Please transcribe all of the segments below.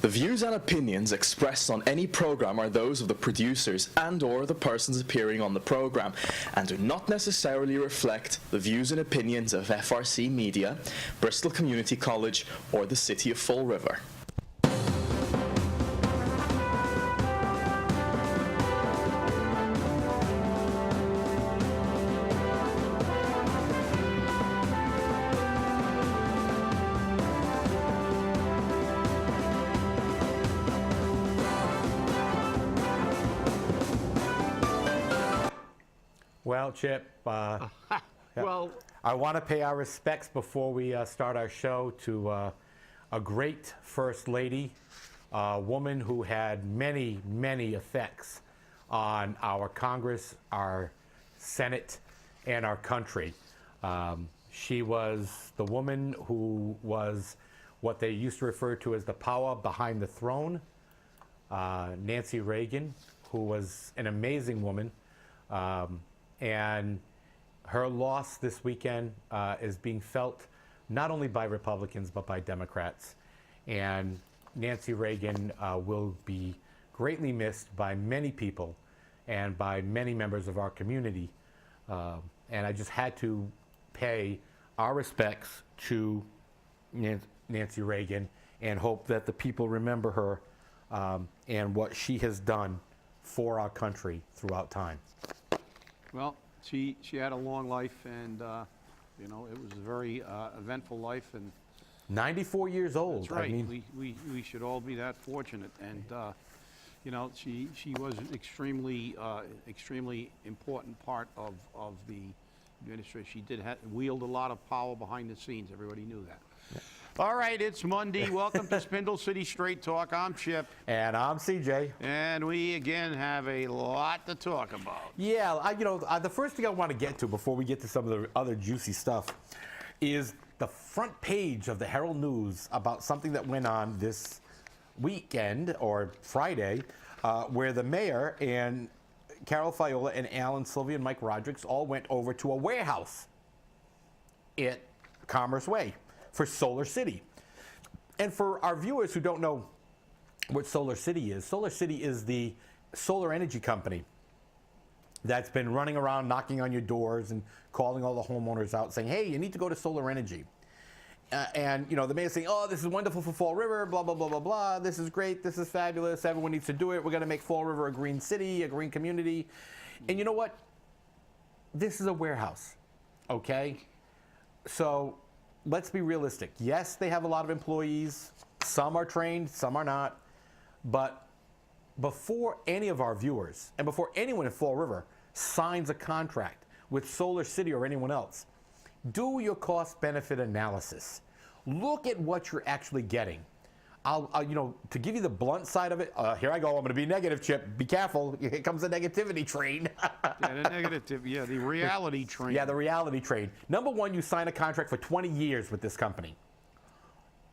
The views and opinions expressed on any program are those of the producers and/or the persons appearing on the program, and do not necessarily reflect the views and opinions of FRC Media, Bristol Community College, or the City of Fall River. Well, Chip, Well, I want to pay our respects before we start our show to a great First Lady, a woman who had many, many effects on our Congress, our Senate, and our country. She was the woman who was what they used to refer to as the power behind the throne, Nancy Reagan, who was an amazing woman. And her loss this weekend is being felt not only by Republicans but by Democrats. And Nancy Reagan will be greatly missed by many people and by many members of our community. And I just had to pay our respects to Nancy Reagan and hope that the people remember her and what she has done for our country throughout time. well, she had a long life, and you know, it was a very eventful life, and 94 years old. that's right. I mean, we should all be that fortunate, and you know, she was an extremely important part of the administration. She did wield a lot of power behind the scenes. Everybody knew that. Yeah. All right, it's Monday. Welcome to Spindle City Straight Talk. I'm Chip. and I'm CJ. And we again have a lot to talk about. Yeah, the first thing I want to get to before we get to some of the other juicy stuff is the front page of the Herald News about something that went on this weekend or Friday, where the mayor and Carol Fiola and Alan Sylvia and Mike Rodrigues all went over to a warehouse at Commerce Way for Solar City. And for our viewers who don't know what Solar City is the solar energy company that's been running around knocking on your doors and calling all the homeowners out saying, hey, you need to go to solar energy. And you know, the mayor's saying, oh, this is wonderful for Fall River, blah, blah, blah, blah, blah. This is great, this is fabulous, everyone needs to do it. We're gonna make Fall River a green city, a green community. And you know what? This is a warehouse, okay? So let's be realistic. Yes, they have a lot of employees. Some are trained, some are not. But before any of our viewers and before anyone in Fall River signs a contract with Solar City or anyone else, do your cost-benefit analysis. Look at what you're actually getting. I'll to give you the blunt side of it, here I go, I'm going to be negative, Chip. Be careful. Here comes the negativity train. Yeah, the reality train. Yeah, the reality train. Number one, you sign a contract for 20 years with this company.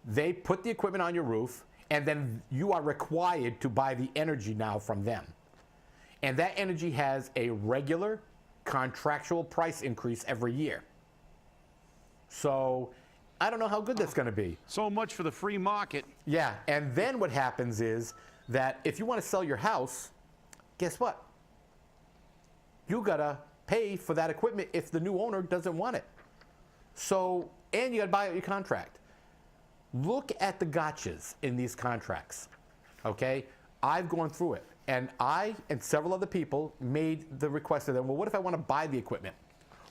They put the equipment on your roof, and then you are required to buy the energy now from them. And that energy has a regular contractual price increase every year. So I don't know how good that's going to be. So much for the free market. Yeah, and then what happens is that if you want to sell your house, guess what? You got to pay for that equipment if the new owner doesn't want it. So, and you got to buy out your contract. Look at the gotchas in these contracts, okay? I've gone through it, and I and several other people made the request to them, well, what if I want to buy the equipment?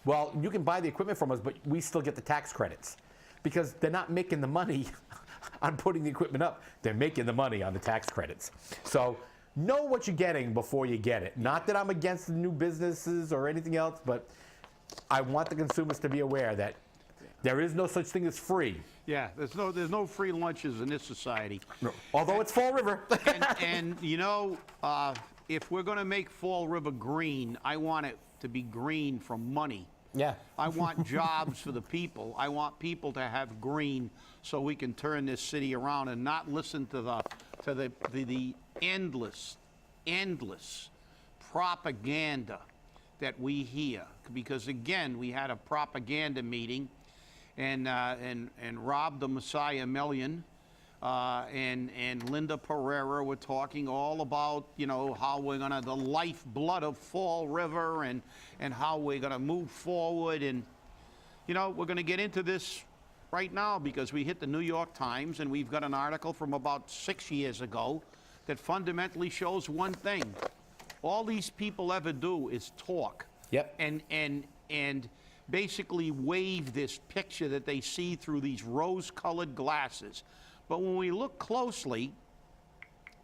Well, you can buy the equipment from us, but we still get the tax credits because they're not making the money on putting the equipment up. They're making the money on the tax credits. So know what you're getting before you get it. Not that I'm against the new businesses or anything else, but I want the consumers to be aware that there is no such thing as free. Yeah, there's no free lunches in this society. No. Although it's Fall River. and you know, if we're going to make Fall River green, I want it to be green from money. Yeah. I want jobs for the people. I want people to have green so we can turn this city around and not listen to the endless propaganda that we hear. Because again, we had a propaganda meeting, and Rob the Messiah Million and Linda Pereira were talking all about, you know, how we're gonna, the lifeblood of Fall River and how we're gonna move forward. And, you know, we're gonna get into this right now because we hit the New York Times and we've got an article from about 6 years ago that fundamentally shows one thing. All these people ever do is talk. Yep. And basically wave this picture that they see through these rose-colored glasses. But when we look closely,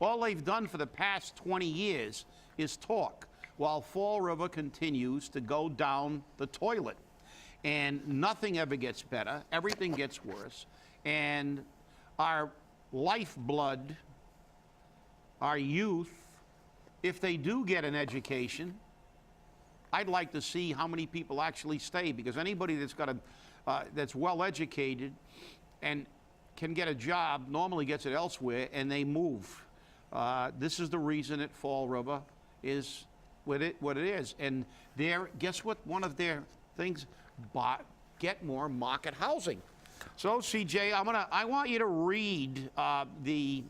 all they've done for the past 20 years is talk, while Fall River continues to go down the toilet. And nothing ever gets better, everything gets worse. And our lifeblood, our youth, if they do get an education, I'd like to see how many people actually stay, because anybody that's got that's well educated and can get a job normally gets it elsewhere, and they move. This is the reason that Fall River is what it is. And guess what? One of their things, get more market housing. So, CJ, I want you to read the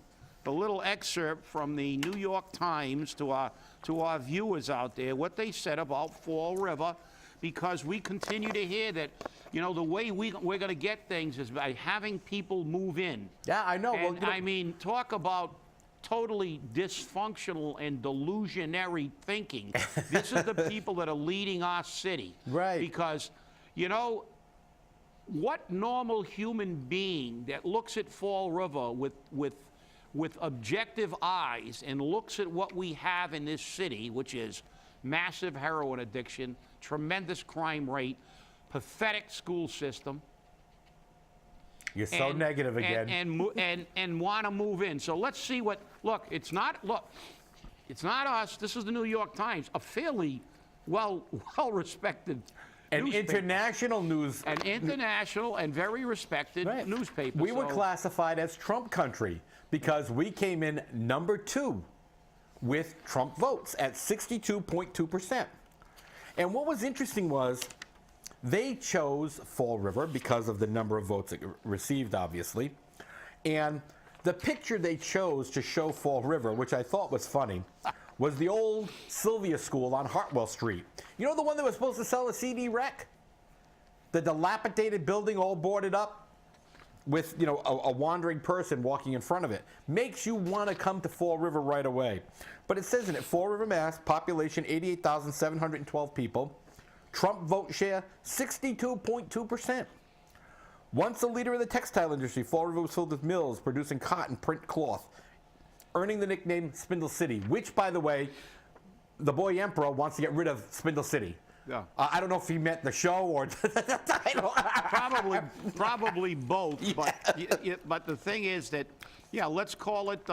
little excerpt from the New York Times to our viewers out there, what they said about Fall River, because we continue to hear that, you know, the way we're going to get things is by having people move in. Yeah, I know. And, I mean, talk about totally dysfunctional and delusionary thinking. This is the people that are leading our city. Right. Because, you know, what normal human being that looks at Fall River with objective eyes and looks at what we have in this city, which is massive heroin addiction, tremendous crime rate, pathetic school system. You're so negative again. And want to move in. So let's see what. Look, it's not us. This is the New York Times, a fairly well-respected. An international news. An international and very respected newspaper. We were classified as Trump country because we came in number 2 with Trump votes at 62.2%. And what was interesting was they chose Fall River because of the number of votes it received, obviously. And the picture they chose to show Fall River, which I thought was funny, was the old Sylvia School on Hartwell Street. You know the one that was supposed to sell a CD rec? The dilapidated building all boarded up with, you know, a wandering person walking in front of it. Makes you want to come to Fall River right away. But it says in it, Fall River, Mass, population 88,712 people. Trump vote share 62.2%. Once a leader in the textile industry, Fall River was filled with mills producing cotton, print, cloth, earning the nickname Spindle City, which, by the way, the boy Emperor wants to get rid of Spindle City. Yeah. I don't know if he meant the show or the title. Probably both. Yeah. But the thing is that, yeah, let's call it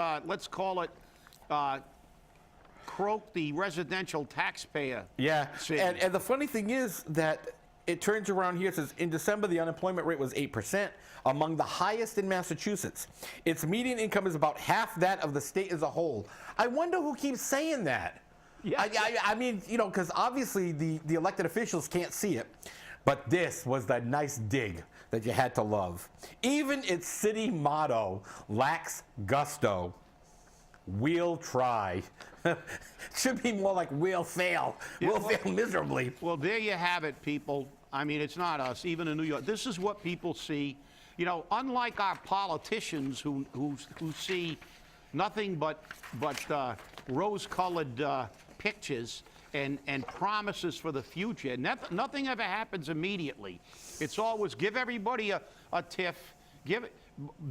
croak the residential taxpayer. Yeah. City. And the funny thing is that it turns around here. It says in December the unemployment rate was 8%, among the highest in Massachusetts. Its median income is about half that of the state as a whole. I wonder who keeps saying that. Yeah. I mean, you know, because obviously the elected officials can't see it, but this was the nice dig that you had to love. Even its city motto lacks gusto. We'll try. Should be more like we'll fail. We'll fail miserably. Well, there you have it, people. I mean, it's not us, even in New York. This is what people see. You know, unlike our politicians who see nothing but rose-colored pictures and promises for the future. Nothing ever happens immediately. It's always give everybody a tiff,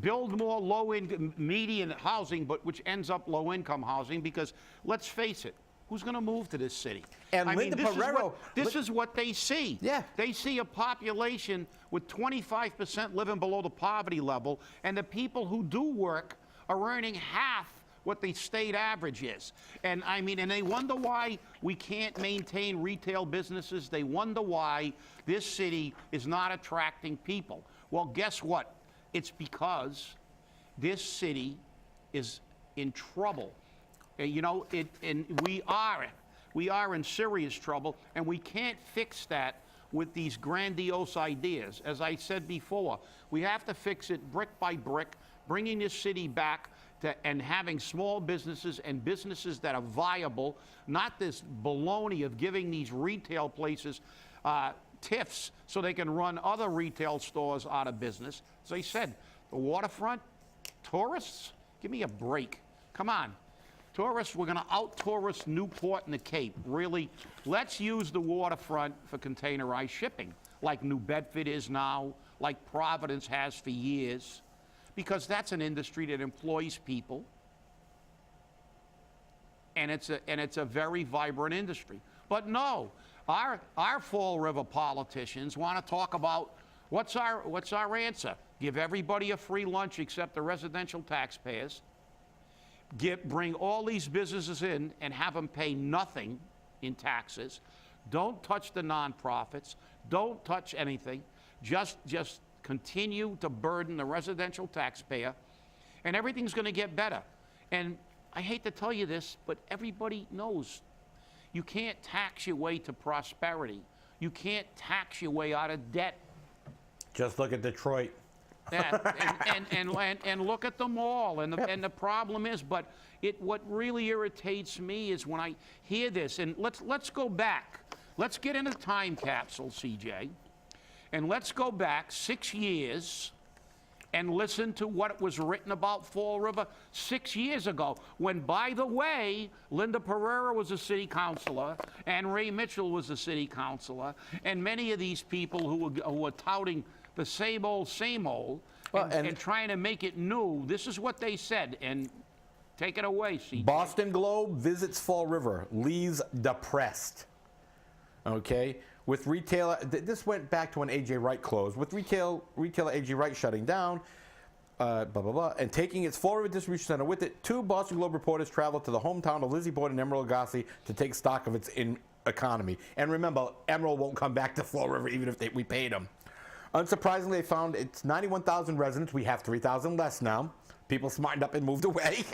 build more low-income, median housing, but which ends up low-income housing, because let's face it, who's going to move to this city? And Linda Pereira, this is what they see. Yeah. They see a population with 25% living below the poverty level, and the people who do work are earning half what the state average is. And I mean, and they wonder why we can't maintain retail businesses. They wonder why this city is not attracting people. Well, guess what? It's because this city is in trouble. You know, and we are in serious trouble, and we can't fix that with these grandiose ideas. As I said before, we have to fix it brick by brick, bringing this city back and having small businesses and businesses that are viable, not this baloney of giving these retail places TIFs so they can run other retail stores out of business. As I said, the waterfront, tourists, give me a break. Come on. Tourists, we're going to out-tourist Newport and the Cape. Really, let's use the waterfront for containerized shipping, like New Bedford is now, like Providence has for years, because that's an industry that employs people, and it's a very vibrant industry. But no, our Fall River politicians want to talk about what's our answer? Give everybody a free lunch except the residential taxpayers. Bring all these businesses in and have them pay nothing in taxes. Don't touch the nonprofits. Don't touch anything. Just continue to burden the residential taxpayer, and everything's going to get better. And I hate to tell you this, but everybody knows you can't tax your way to prosperity. You can't tax your way out of debt. Just look at Detroit. Yeah, and look at them all. And the problem is, but what really irritates me is when I hear this. And let's go back. Let's get in a time capsule, CJ, and let's go back 6 years and listen to what was written about Fall River 6 years ago, when, by the way, Linda Pereira was a city councilor and Ray Mitchell was a city councilor, and many of these people who were touting the same old, well, and trying to make it new. This is what they said, and take it away, CJ. Boston Globe visits Fall River, leaves depressed. Okay, with retailer, this went back to when A.J. Wright closed. With retailer A.J. Wright shutting down, and taking its Fall River distribution center with it, 2 Boston Globe reporters traveled to the hometown of Lizzie Boyd and Emerald Agassi to take stock of its economy. And remember, Emerald won't come back to Fall River even if we paid them. Unsurprisingly, they found it's 91,000 residents. We have 3,000 less now. People smartened up and moved away.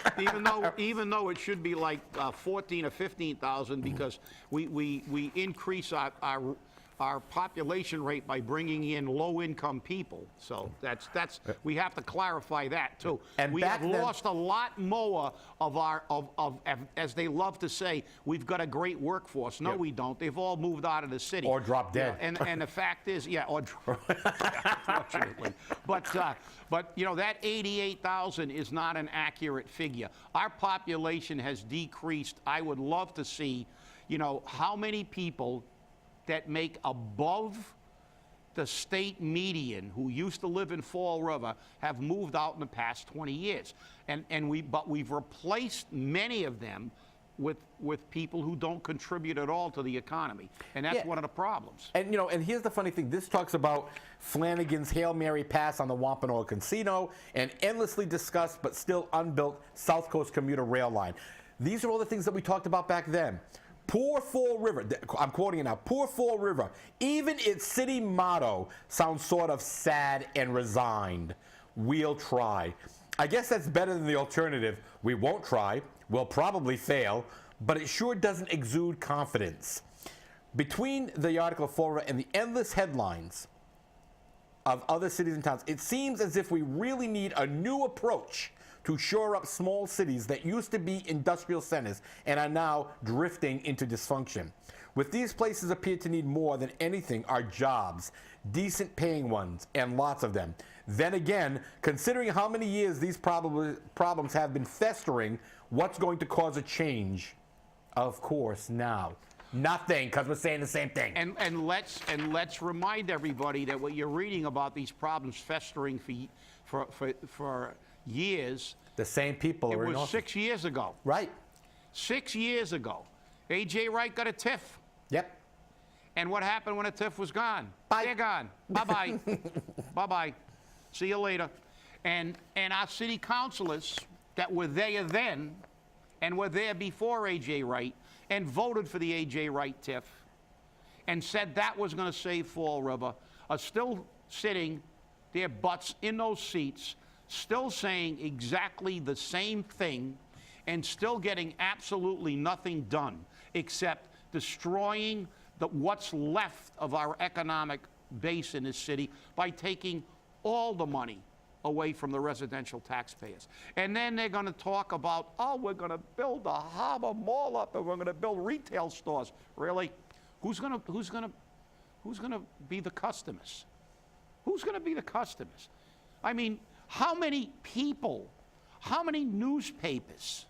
even though it should be like 14 or 15,000, because we increase our population rate by bringing in low-income people. So that's we have to clarify that too. And we have lost a lot more of our as they love to say, we've got a great workforce. No, we don't. They've all moved out of the city or dropped dead. And the fact is, unfortunately. But you know, that 88,000 is not an accurate figure. Our population has decreased. I would love to see, you know, how many people that make above the state median who used to live in Fall River have moved out in the past 20 years. But we've replaced many of them with people who don't contribute at all to the economy. And that's one of the problems. And you know, and here's the funny thing. This talks about Flanagan's Hail Mary pass on the Wampanoag Casino and endlessly discussed but still unbuilt South Coast commuter rail line. These are all the things that we talked about back then. Poor Fall River, I'm quoting it now, poor Fall River, even its city motto sounds sort of sad and resigned. We'll try. I guess that's better than the alternative. We won't try, we'll probably fail, but it sure doesn't exude confidence. Between the article of Fall River and the endless headlines of other cities and towns, it seems as if we really need a new approach to shore up small cities that used to be industrial centers and are now drifting into dysfunction. What these places appear to need more than anything are jobs, decent paying ones, and lots of them. Then again, considering how many years these problems have been festering, what's going to cause a change? Of course, now. Nothing, because we're saying the same thing. And let's remind everybody that what you're reading about these problems festering for years. The same people are in office. 6 years ago. Right. 6 years ago. A.J. Wright got a TIF. Yep. And what happened when a TIF was gone? Bye. They're gone. Bye-bye. Bye-bye. See you later. And our city councilors that were there then and were there before A.J. Wright and voted for the A.J. Wright TIF and said that was going to save Fall River are still sitting their butts in those seats, still saying exactly the same thing and still getting absolutely nothing done except destroying what's left of our economic base in this city by taking all the money away from the residential taxpayers. And then they're going to talk about, oh, we're going to build a harbor mall up and we're going to build retail stores. Really? Who's going to be the customers? Who's going to be the customers? I mean, how many people, how many newspapers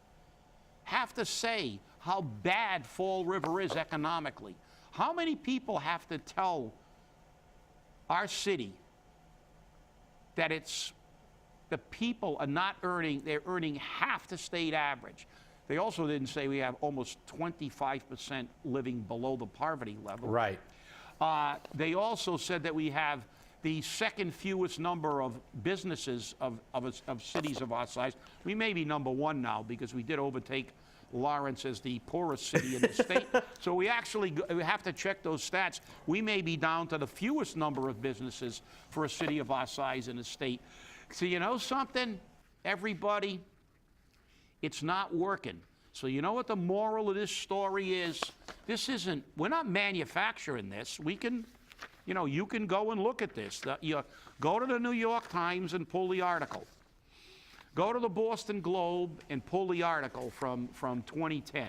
have to say how bad Fall River is economically? How many people have to tell our city that the people are not earning, they're earning half the state average? They also didn't say we have almost 25% living below the poverty level. Right. They also said that we have the second fewest number of businesses of cities of our size. We may be number one now because we did overtake Lawrence as the poorest city in the state. So we actually we have to check those stats. We may be down to the fewest number of businesses for a city of our size in the state. So you know something, everybody, it's not working. So you know what the moral of this story is? We're not manufacturing this. We can, you can go and look at this. You go to the New York Times and pull the article. Go to the Boston Globe and pull the article from 2010.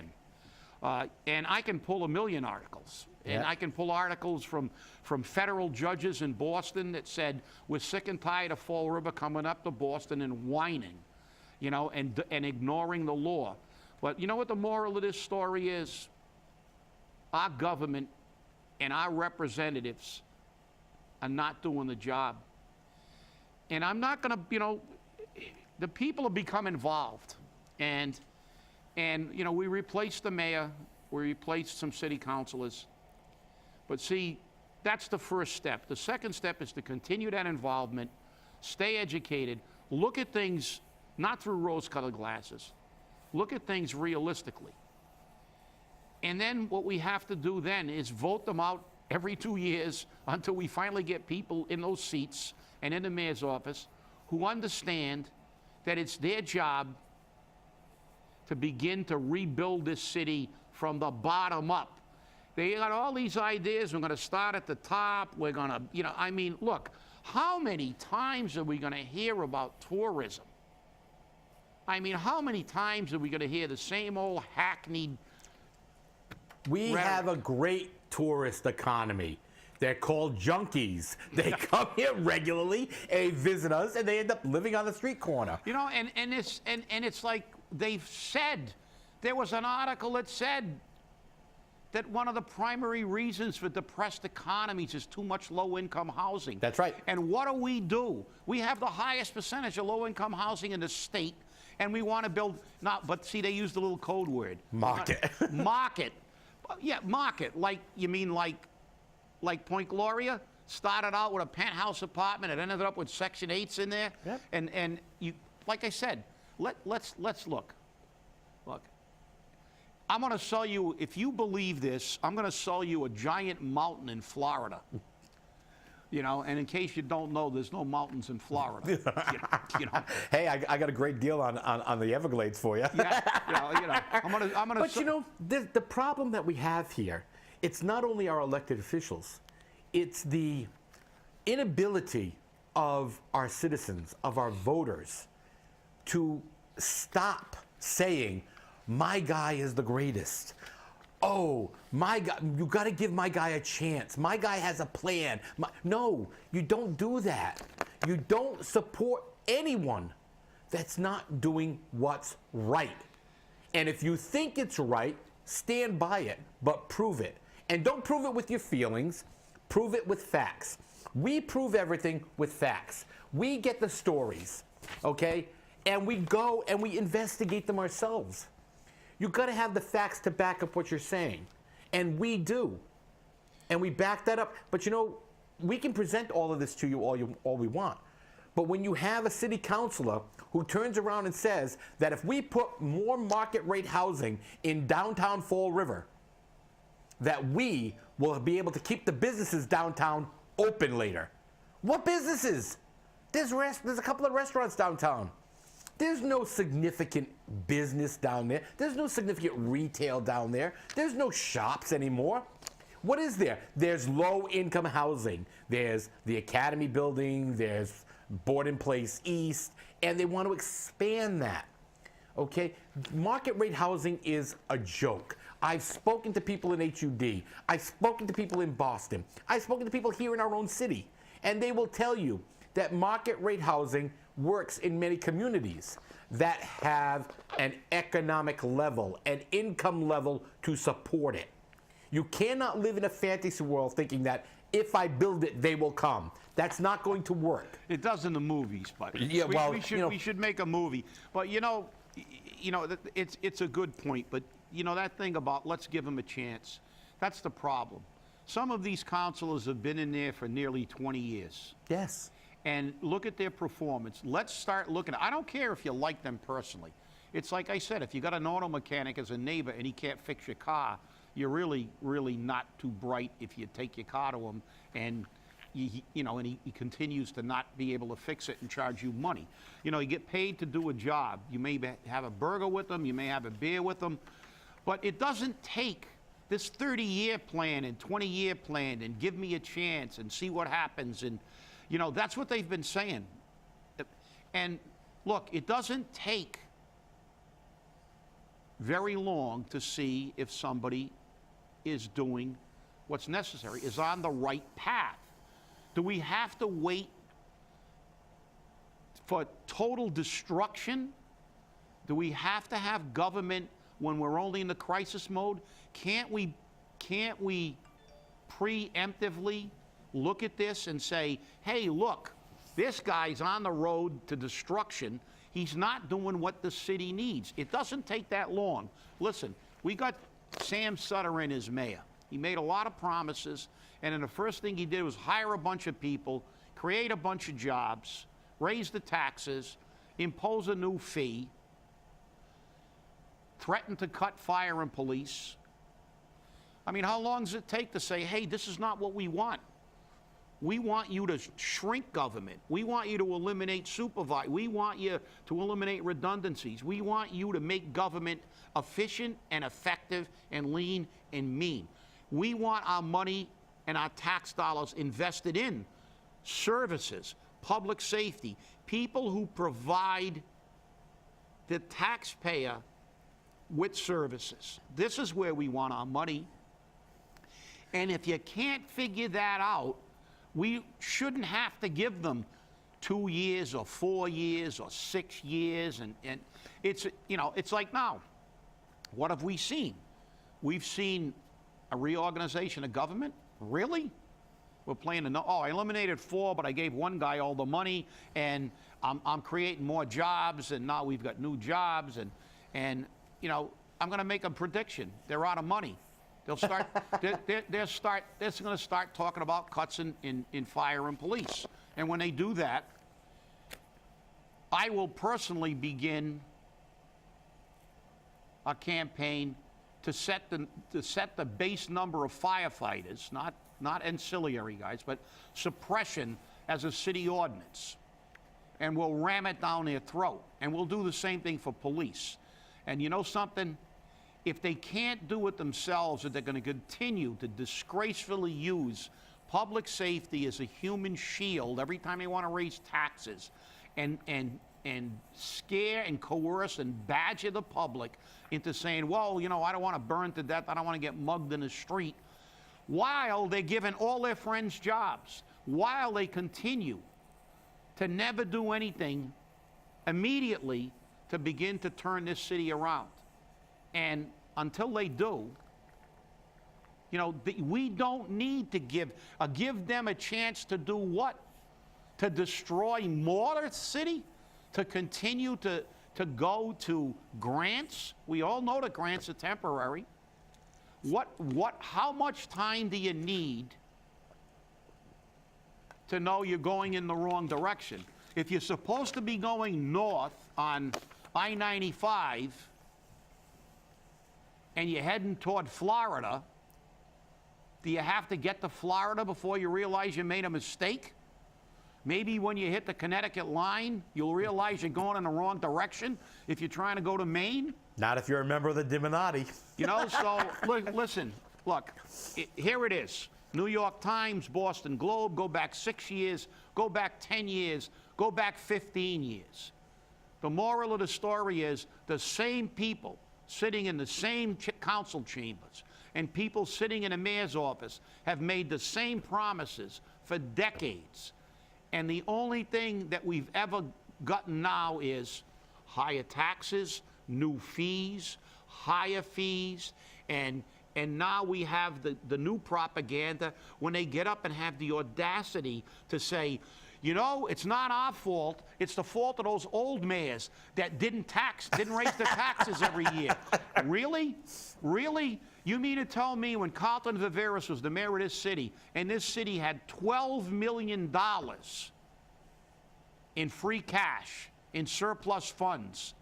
And I can pull a million articles. And I can pull articles from federal judges in Boston that said, we're sick and tired of Fall River coming up to Boston and whining, and ignoring the law. But you know what the moral of this story is? Our government and our representatives are not doing the job. And I'm not going to, the people have become involved. And we replaced the mayor, we replaced some city councilors. But see, that's the first step. The second step is to continue that involvement, stay educated, look at things not through rose-colored glasses, look at things realistically. And then what we have to do then is vote them out every 2 years until we finally get people in those seats and in the mayor's office who understand that it's their job to begin to rebuild this city from the bottom up. They got all these ideas. We're going to start at the top. We're going to, look, how many times are we going to hear about tourism? How many times are we going to hear the same old hackneyed We have a great tourist economy. They're called junkies. They come here regularly, and they visit us, and they end up living on the street corner. And it's like they've said, there was an article that said that one of the primary reasons for depressed economies is too much low-income housing. That's right. And what do? We have the highest percentage of low-income housing in the state, and we want to build, but see, they used a little code word. Market. Market. Yeah, market. Like Point Gloria started out with a penthouse apartment. It ended up with Section 8s in there. Yep. And you, like I said, let's look. Look, I'm going to sell you, if you believe this, I'm going to sell you a giant mountain in Florida. And in case you don't know, there's no mountains in Florida. Hey, I got a great deal on the Everglades for you. Yeah, I'm gonna. But the problem that we have here, it's not only our elected officials, it's the inability of our citizens, of our voters, to stop saying, my guy is the greatest. Oh, my guy, you got to give my guy a chance. My guy has a plan. No, you don't do that. You don't support anyone that's not doing what's right. And if you think it's right, stand by it, but prove it. And don't prove it with your feelings, prove it with facts. We prove everything with facts. We get the stories, okay? And we go and we investigate them ourselves. You've got to have the facts to back up what you're saying. And we do. And we back that up. But we can present all of this to you all we want. But when you have a city councilor who turns around and says that if we put more market rate housing in downtown Fall River, that we will be able to keep the businesses downtown open later. What businesses? There's a couple of restaurants downtown. There's no significant business down there. There's no significant retail down there. There's no shops anymore. What is there? There's low-income housing. There's the Academy building. There's Boarding Place East, and they want to expand that. Okay, market rate housing is a joke. I've spoken to people in HUD. I've spoken to people in Boston. I've spoken to people here in our own city, and they will tell you that market rate housing works in many communities that have an economic level, an income level to support it. You cannot live in a fantasy world thinking that if I build it, they will come. That's not going to work. It does in the movies, but Yeah, well, we should make a movie. But it's a good point. But that thing about let's give them a chance, that's the problem. Some of these councilors have been in there for nearly 20 years. Yes. And look at their performance. Let's start looking. I don't care if you like them personally. It's like I said, if you got an auto mechanic as a neighbor and he can't fix your car, you're really, really not too bright if you take your car to him and he continues to not be able to fix it and charge you money. You get paid to do a job. You may have a burger with them, you may have a beer with them, but it doesn't take this 30-year plan and 20-year plan and give me a chance and see what happens. And that's what they've been saying. And look, it doesn't take very long to see if somebody is doing what's necessary, is on the right path. Do we have to wait for total destruction? Do we have to have government when we're only in the crisis mode? Can't we preemptively look at this and say, hey, look, this guy's on the road to destruction. He's not doing what the city needs. It doesn't take that long. Listen, we got Sam Sutter in as mayor. He made a lot of promises, and then the first thing he did was hire a bunch of people, create a bunch of jobs, raise the taxes, impose a new fee, threaten to cut fire and police. I mean, how long does it take to say, hey, this is not what we want? We want you to shrink government. We want you to eliminate supervise. We want you to eliminate redundancies. We want you to make government efficient and effective and lean and mean. We want our money and our tax dollars invested in services, public safety, people who provide the taxpayer with services. This is where we want our money. And if you can't figure that out, we shouldn't have to give them 2 years or 4 years or 6 years. And it's, it's like now, what have we seen? We've seen a reorganization of government. Really? We're playing I eliminated 4, but I gave one guy all the money, and I'm creating more jobs, and now we've got new jobs, and I'm going to make a prediction. They're out of money. They'll start. They're going to start talking about cuts in fire and police. And when they do that, I will personally begin a campaign to set the base number of firefighters, not ancillary guys, but suppression as a city ordinance. And we'll ram it down their throat. And we'll do the same thing for police. And you know something? If they can't do it themselves, or they're going to continue to disgracefully use public safety as a human shield every time they want to raise taxes and scare and coerce and badger the public into saying, well, I don't want to burn to death, I don't want to get mugged in the street, while they're giving all their friends jobs, while they continue to never do anything immediately to begin to turn this city around. And until they do, we don't need to give them a chance to do what? To destroy more of the city? To continue to go to grants? We all know that grants are temporary. How much time do you need to know you're going in the wrong direction? If you're supposed to be going north on I-95, and you're heading toward Florida, do you have to get to Florida before you realize you made a mistake? Maybe when you hit the Connecticut line, you'll realize you're going in the wrong direction if you're trying to go to Maine. Not if you're a member of the Diminati. So listen, look, here it is. New York Times, Boston Globe, go back 6 years, go back 10 years, Go back 15 years. The moral of the story is the same people sitting in the same council chambers and people sitting in the mayor's office have made the same promises for decades. And the only thing that we've ever gotten now is higher taxes, new fees, higher fees, and now we have the new propaganda when they get up and have the audacity to say, you know, it's not our fault, it's the fault of those old mayors that didn't raise the taxes every year. Really? Really? You mean to tell me when Carlton Viveris was the mayor of this city, and this city had $12 million in free cash, in surplus funds,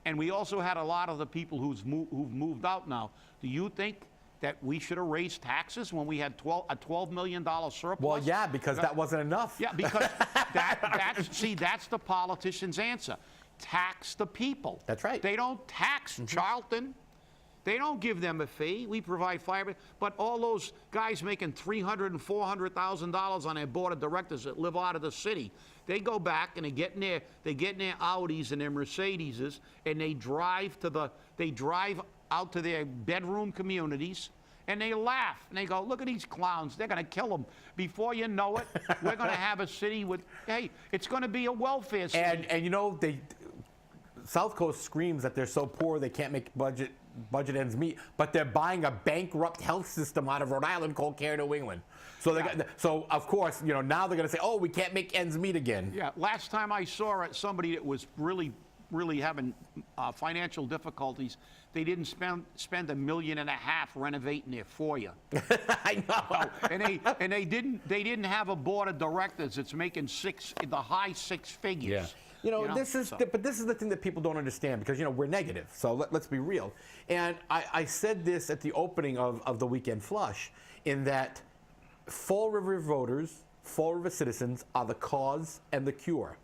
and we also had a lot of the people who've moved out now. Do you think that we should have raised taxes when we had a $12 million surplus? Well, yeah, because that wasn't enough. Yeah, because that's the politician's answer. Tax the people. That's right. They don't tax Charlton. They don't give them a fee. We provide fire, but all those guys making $300,000 and $400,000 on their board of directors that live out of the city, they go back and they get in their Audis and their Mercedeses, and they drive out to their bedroom communities, and they laugh and they go, look at these clowns, they're going to kill them. Before you know it, we're going to have a city with, hey, it's going to be a welfare city. And you know, South Coast screams that they're so poor they can't make budget ends meet, but they're buying a bankrupt health system out of Rhode Island called Care New England. So so of course, you know, now they're going to say, oh, we can't make ends meet again. Yeah, last time I saw it, somebody that was really having financial difficulties, they didn't spend $1.5 million renovating their foyer. I know. And they didn't have a board of directors that's making the high six figures. Yeah. You know, this is the thing that people don't understand, because, you know, we're negative. So let's be real. And I said this at the opening of the Weekend Flush, in that Fall River voters, Fall River citizens are the cause and the cure.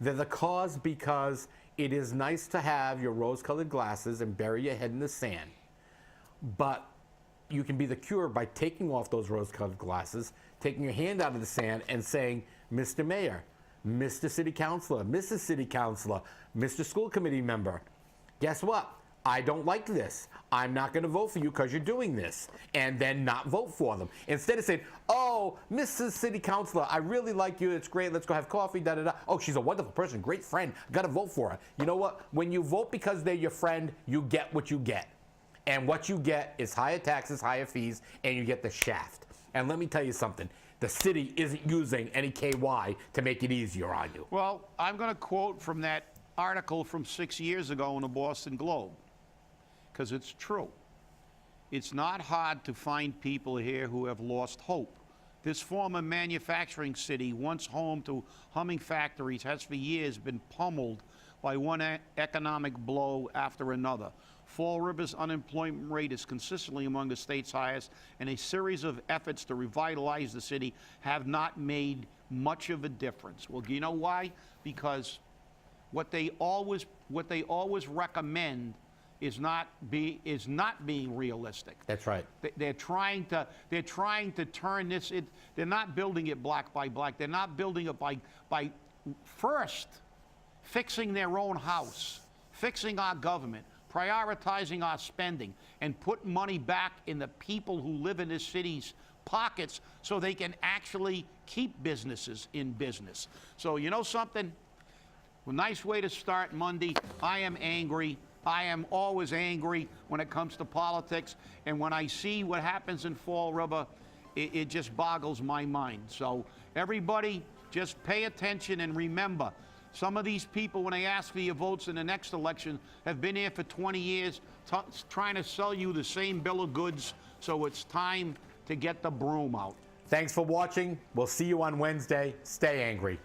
They're the cause because it is nice to have your rose-colored glasses and bury your head in the sand. But you can be the cure by taking off those rose-colored glasses, taking your hand out of the sand and saying, Mr. Mayor, Mr. City Councilor, Mrs. City Councilor, Mr. School Committee Member, guess what? I don't like this. I'm not going to vote for you because you're doing this. And then not vote for them. Instead of saying, oh, Mrs. City Councilor, I really like you. It's great. Let's go have coffee, da-da-da. Oh, she's a wonderful person. Great friend. Got to vote for her. You know what? When you vote because they're your friend, you get what you get. And what you get is higher taxes, higher fees, and you get the shaft. And let me tell you something. The city isn't using any KY to make it easier on you. Well, I'm going to quote from that article from 6 years ago in the Boston Globe, because it's true. It's not hard to find people here who have lost hope. This former manufacturing city, once home to humming factories, has for years been pummeled by one economic blow after another. Fall River's unemployment rate is consistently among the state's highest, and a series of efforts to revitalize the city have not made much of a difference. Well, you know why? Because what they always recommend is not being realistic. That's right. They're trying to turn this. They're not building it block by block. They're not building it by first fixing their own house, fixing our government, prioritizing our spending, and put money back in the people who live in this city's pockets so they can actually keep businesses in business. So you know something? A nice way to start Monday. I am angry. I am always angry when it comes to politics, and when I see what happens in Fall River, it just boggles my mind. So everybody, just pay attention and remember, some of these people, when they ask for your votes in the next election, have been here for 20 years trying to sell you the same bill of goods, so it's time to get the broom out. Thanks for watching. We'll see you on Wednesday. Stay angry.